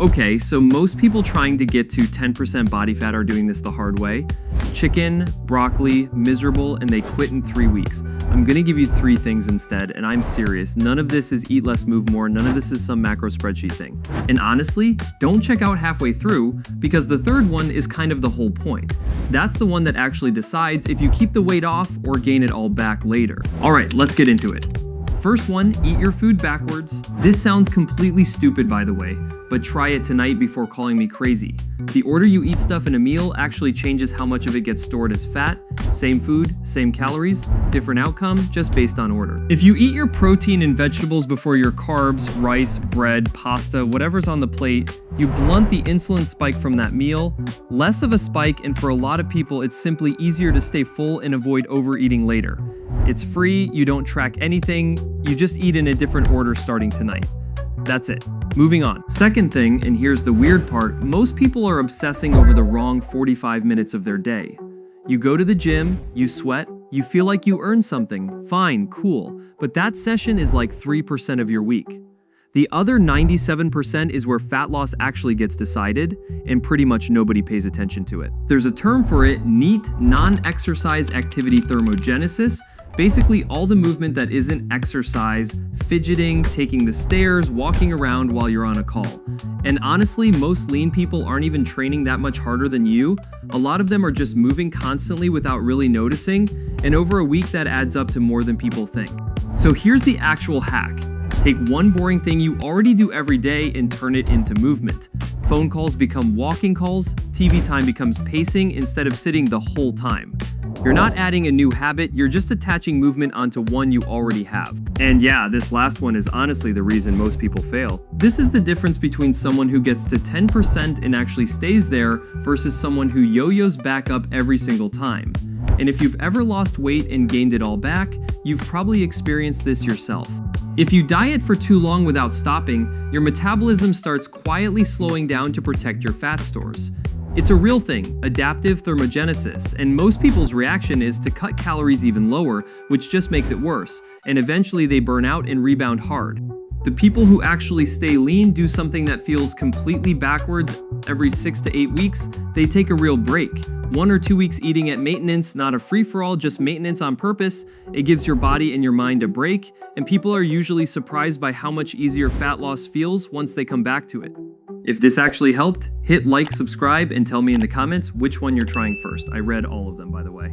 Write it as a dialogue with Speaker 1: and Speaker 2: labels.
Speaker 1: Okay, so most people trying to get to 10% body fat are doing this the hard way. Chicken, broccoli, miserable, and they quit in 3 weeks. I'm gonna give you 3 things instead, and I'm serious. None of this is eat less, move more. None of this is some macro spreadsheet thing. And honestly, don't check out halfway through, because the third one is kind of the whole point. That's the one that actually decides if you keep the weight off or gain it all back later. All right, let's get into it. First one, eat your food backwards. This sounds completely stupid, by the way, but try it tonight before calling me crazy. The order you eat stuff in a meal actually changes how much of it gets stored as fat. Same food, same calories, different outcome, just based on order. If you eat your protein and vegetables before your carbs, rice, bread, pasta, whatever's on the plate, you blunt the insulin spike from that meal. Less of a spike, and for a lot of people, it's simply easier to stay full and avoid overeating later. It's free, you don't track anything, you just eat in a different order starting tonight. That's it. Moving on. Second thing, and here's the weird part, most people are obsessing over the wrong 45 minutes of their day. You go to the gym, you sweat, you feel like you earned something, fine, cool, but that session is like 3% of your week. The other 97% is where fat loss actually gets decided, and pretty much nobody pays attention to it. There's a term for it, NEAT, non-exercise activity thermogenesis. Basically all the movement that isn't exercise, fidgeting, taking the stairs, walking around while you're on a call. And honestly, most lean people aren't even training that much harder than you. A lot of them are just moving constantly without really noticing, and over a week that adds up to more than people think. So here's the actual hack. Take one boring thing you already do every day and turn it into movement. Phone calls become walking calls, TV time becomes pacing instead of sitting the whole time. You're not adding a new habit, you're just attaching movement onto one you already have. And yeah, this last one is honestly the reason most people fail. This is the difference between someone who gets to 10% and actually stays there versus someone who yo-yos back up every single time. And if you've ever lost weight and gained it all back, you've probably experienced this yourself. If you diet for too long without stopping, your metabolism starts quietly slowing down to protect your fat stores. It's a real thing, adaptive thermogenesis, and most people's reaction is to cut calories even lower, which just makes it worse, and eventually they burn out and rebound hard. The people who actually stay lean do something that feels completely backwards every 6 to 8 weeks. They take a real break. 1 or 2 weeks eating at maintenance, not a free-for-all, just maintenance on purpose. It gives your body and your mind a break, and people are usually surprised by how much easier fat loss feels once they come back to it. If this actually helped, hit like, subscribe, and tell me in the comments which one you're trying first. I read all of them, by the way.